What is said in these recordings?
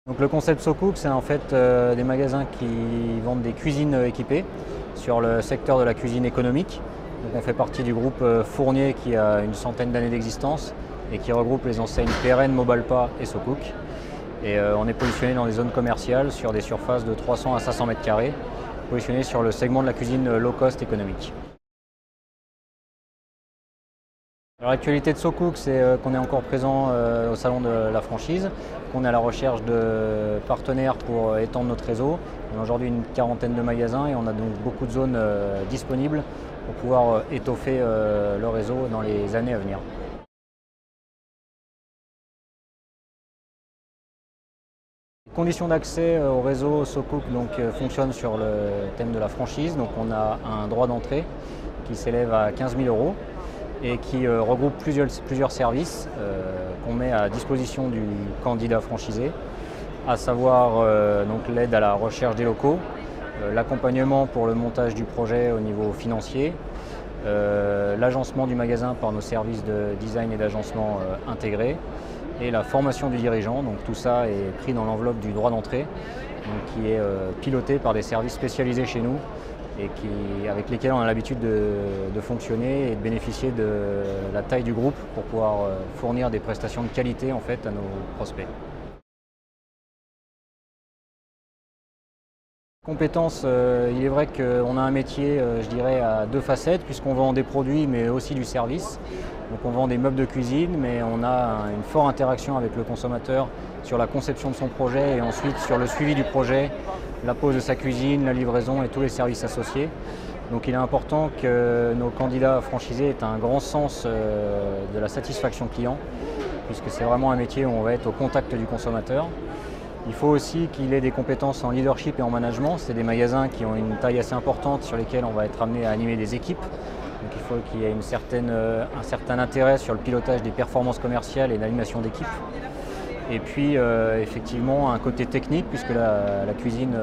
Donc le concept SoCook, c'est en fait des magasins qui vendent des cuisines équipées sur le secteur de la cuisine économique. Donc on fait partie du groupe Fournier qui a une centaine d'années d'existence et qui regroupe les enseignes PRN, Mobalpa et SoCook. Et on est positionné dans des zones commerciales sur des surfaces de 300 à 500 mètres carrés, positionné sur le segment de la cuisine low cost économique. Alors, l'actualité de SoCook, c'est qu'on est encore présent au salon de la franchise, qu'on est à la recherche de partenaires pour étendre notre réseau. On a aujourd'hui une quarantaine de magasins et on a donc beaucoup de zones disponibles pour pouvoir étoffer le réseau dans les années à venir. Les conditions d'accès au réseau SoCook fonctionnent sur le thème de la franchise. Donc on a un droit d'entrée qui s'élève à 15 000 € et qui regroupe plusieurs services qu'on met à disposition du candidat franchisé, à savoir l'aide à la recherche des locaux, l'accompagnement pour le montage du projet au niveau financier, l'agencement du magasin par nos services de design et d'agencement intégrés, et la formation du dirigeant. Donc tout ça est pris dans l'enveloppe du droit d'entrée, qui est piloté par des services spécialisés chez nous et avec lesquels on a l'habitude de fonctionner et de bénéficier de la taille du groupe pour pouvoir fournir des prestations de qualité en fait à nos prospects. Compétences, il est vrai qu'on a un métier, je dirais, à deux facettes, puisqu'on vend des produits mais aussi du service. Donc on vend des meubles de cuisine, mais on a une forte interaction avec le consommateur sur la conception de son projet et ensuite sur le suivi du projet, la pose de sa cuisine, la livraison et tous les services associés. Donc il est important que nos candidats franchisés aient un grand sens de la satisfaction client, puisque c'est vraiment un métier où on va être au contact du consommateur. Il faut aussi qu'il ait des compétences en leadership et en management. C'est des magasins qui ont une taille assez importante sur lesquels on va être amené à animer des équipes. Donc il faut qu'il y ait un certain intérêt sur le pilotage des performances commerciales et l'animation d'équipe. Et puis effectivement un côté technique, puisque la cuisine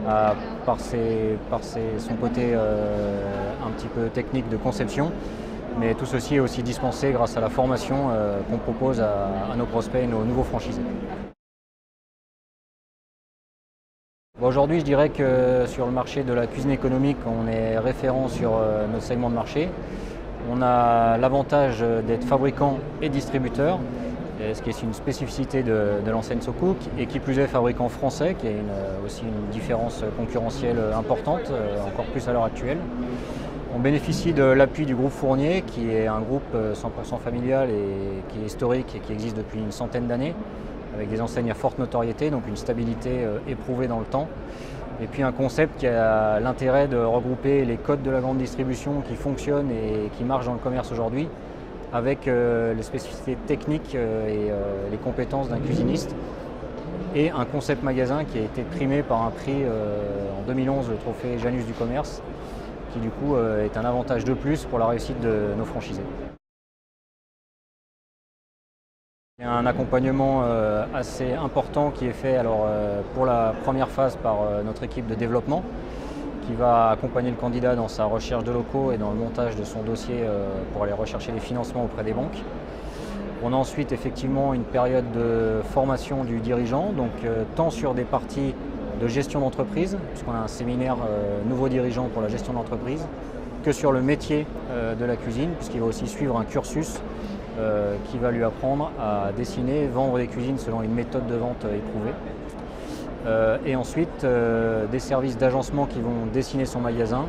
a son côté un petit peu technique de conception. Mais tout ceci est aussi dispensé grâce à la formation qu'on propose à nos prospects et nos nouveaux franchisés. Aujourd'hui, je dirais que sur le marché de la cuisine économique, on est référent sur notre segment de marché. On a l'avantage d'être fabricant et distributeur, ce qui est une spécificité de l'enseigne SoCook, et qui plus est fabricant français, qui est aussi une différence concurrentielle importante, encore plus à l'heure actuelle. On bénéficie de l'appui du groupe Fournier, qui est un groupe 100% familial et qui est historique et qui existe depuis une centaine d'années, avec des enseignes à forte notoriété, donc une stabilité éprouvée dans le temps. Et puis un concept qui a l'intérêt de regrouper les codes de la grande distribution qui fonctionnent et qui marchent dans le commerce aujourd'hui, avec les spécificités techniques et les compétences d'un cuisiniste, et un concept magasin qui a été primé par un prix en 2011, le trophée Janus du commerce, qui du coup est un avantage de plus pour la réussite de nos franchisés. Il y a un accompagnement assez important qui est fait pour la première phase par notre équipe de développement, qui va accompagner le candidat dans sa recherche de locaux et dans le montage de son dossier pour aller rechercher des financements auprès des banques. On a ensuite effectivement une période de formation du dirigeant, donc tant sur des parties de gestion d'entreprise, puisqu'on a un séminaire nouveau dirigeant pour la gestion d'entreprise, que sur le métier de la cuisine, puisqu'il va aussi suivre un cursus qui va lui apprendre à dessiner, vendre des cuisines selon une méthode de vente éprouvée. Et ensuite, des services d'agencement qui vont dessiner son magasin,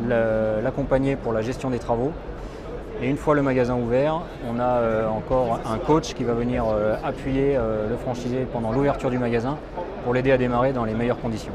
l'accompagner pour la gestion des travaux. Et une fois le magasin ouvert, on a encore un coach qui va venir appuyer le franchisé pendant l'ouverture du magasin pour l'aider à démarrer dans les meilleures conditions.